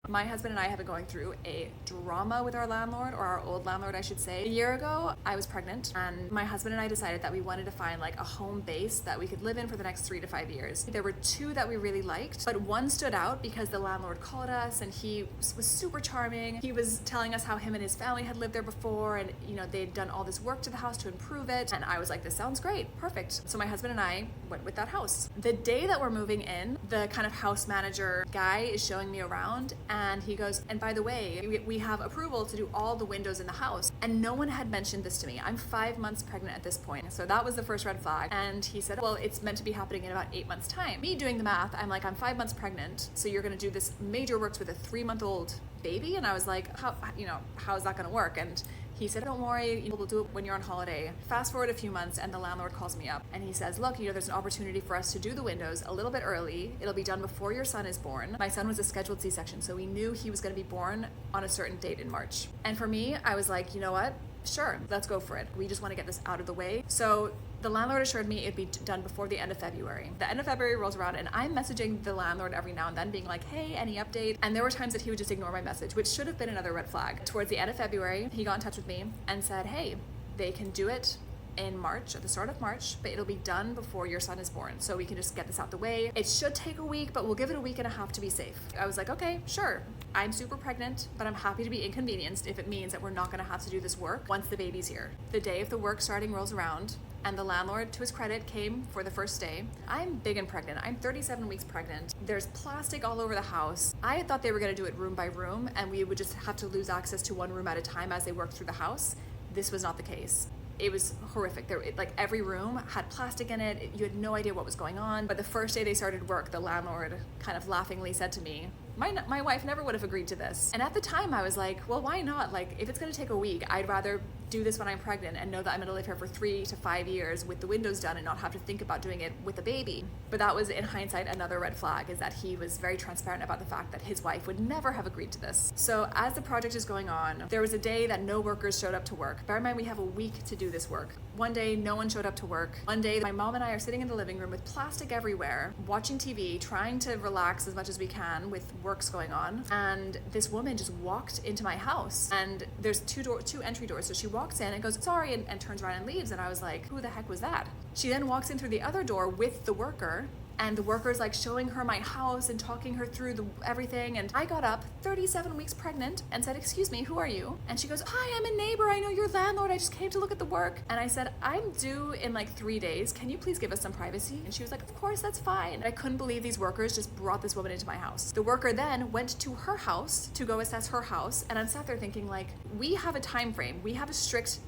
My husband and I have been going through a drama with our landlord, or our old landlord, I should say. A year ago, I was pregnant, and my husband and I decided that we wanted to find like a home base that we could live in for the next 3 to 5 years. There were two that we really liked, but one stood out because the landlord called us and he was super charming. He was telling us how him and his family had lived there before, and they'd done all this work to the house to improve it. And I was like, this sounds great, perfect. So my husband and I went with that house. The day that we're moving in, the kind of house manager guy is showing me around, and he goes, and by the way, we have approval to do all the windows in the house. And no one had mentioned this to me. I'm 5 months pregnant at this point. So that was the first red flag. And he said, well, it's meant to be happening in about 8 months time. Me doing the math, I'm like, I'm 5 months pregnant. So you're going to do this major works with a 3-month-old baby? And I was like, how is that going to work? And he said, don't worry, we'll do it when you're on holiday. Fast forward a few months and the landlord calls me up and he says, look, there's an opportunity for us to do the windows a little bit early. It'll be done before your son is born. My son was a scheduled C-section, so we knew he was going to be born on a certain date in March. And for me, I was like, you know what? Sure, let's go for it. We just want to get this out of the way. So the landlord assured me it'd be done before the end of February. The end of February rolls around and I'm messaging the landlord every now and then being like, hey, any update? And there were times that he would just ignore my message, which should have been another red flag. Towards the end of February, he got in touch with me and said, hey, they can do it in March, at the start of March, but it'll be done before your son is born. So we can just get this out the way. It should take a week, but we'll give it a week and a half to be safe. I was like, okay, sure. I'm super pregnant, but I'm happy to be inconvenienced if it means that we're not gonna have to do this work once the baby's here. The day of the work starting rolls around, and the landlord, to his credit, came for the first day. I'm big and pregnant. I'm 37 weeks pregnant. There's plastic all over the house. I had thought they were gonna do it room by room, and we would just have to lose access to one room at a time as they worked through the house. This was not the case. It was horrific. Every room had plastic in it. You had no idea what was going on. But the first day they started work, the landlord kind of laughingly said to me, my wife never would have agreed to this. And at the time I was like, well, why not? Like, if it's gonna take a week, I'd rather do this when I'm pregnant and know that I'm gonna live here for 3 to 5 years with the windows done and not have to think about doing it with a baby. But that was, in hindsight, another red flag, is that he was very transparent about the fact that his wife would never have agreed to this. So as the project is going on, there was a day that no workers showed up to work. Bear in mind, we have a week to do this work. One day, no one showed up to work. One day, my mom and I are sitting in the living room with plastic everywhere, watching TV, trying to relax as much as we can with works going on. And this woman just walked into my house, and there's two entry doors. So she walks in and goes, sorry, and turns around and leaves. And I was like, who the heck was that? She then walks in through the other door with the worker, and the worker's like showing her my house and talking her through everything. And I got up 37 weeks pregnant and said, excuse me, who are you? And she goes, hi, I'm a neighbor. I know your landlord. I just came to look at the work. And I said, I'm due in like 3 days. Can you please give us some privacy? And she was like, of course, that's fine. I couldn't believe these workers just brought this woman into my house. The worker then went to her house to go assess her house. And I'm sat there thinking, like, we have a time frame. We have a strict,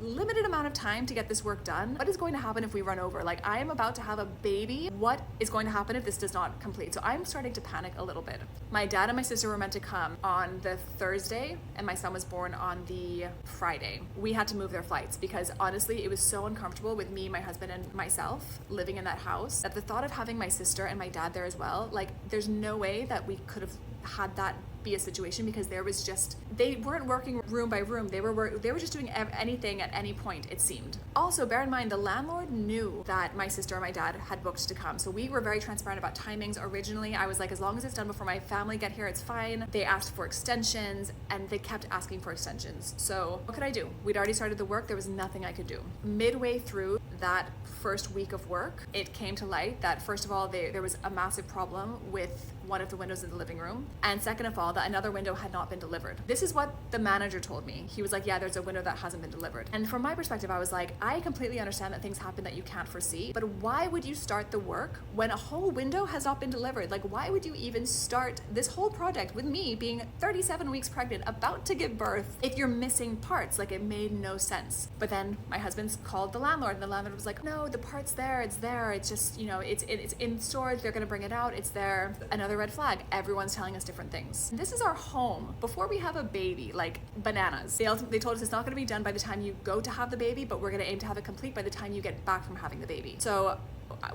limited amount of time to get this work done. What is going to happen if we run over? Like, I am about to have a baby. What is going to happen if this does not complete? So I'm starting to panic a little bit. My dad and my sister were meant to come on the Thursday, and my son was born on the Friday. We had to move their flights because honestly, it was so uncomfortable with me, my husband, and myself living in that house, that the thought of having my sister and my dad there as well, there's no way that we could have had that be a situation, because they weren't working room by room. They were just doing anything at any point, it seemed. Also, bear in mind, the landlord knew that my sister and my dad had booked to come. So we were very transparent about timings. Originally, I was like, as long as it's done before my family get here, it's fine. They asked for extensions, and they kept asking for extensions. So what could I do? We'd already started the work. There was nothing I could do. Midway through that first week of work, it came to light that, first of all, there was a massive problem with one of the windows in the living room. And second of all, that another window had not been delivered. This is what the manager told me. He was like, yeah, there's a window that hasn't been delivered. And from my perspective, I was like, I completely understand that things happen that you can't foresee, but why would you start the work when a whole window has not been delivered? Like, why would you even start this whole project with me being 37 weeks pregnant, about to give birth, if you're missing parts? Like, it made no sense. But then my husband's called the landlord, and the landlord was like, no, the part's there, it's there. It's just, it's in storage. They're gonna bring it out. It's there. Another red flag. Everyone's telling us different things. This is our home before we have a baby, like bananas. They told us it's not going to be done by the time you go to have the baby, but we're going to aim to have it complete by the time you get back from having the baby. So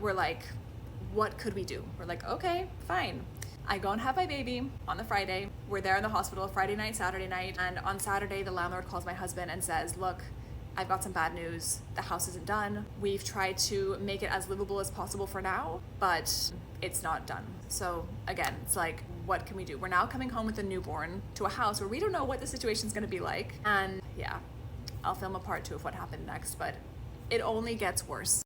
we're like, what could we do? We're like, okay, fine. I go and have my baby on the Friday. We're there in the hospital Friday night, Saturday night. And on Saturday, the landlord calls my husband and says, look, I've got some bad news. The house isn't done. We've tried to make it as livable as possible for now, but it's not done. So again, it's like, what can we do? We're now coming home with a newborn to a house where we don't know what the situation's gonna be like. And yeah, I'll film a part 2 of what happened next, but it only gets worse.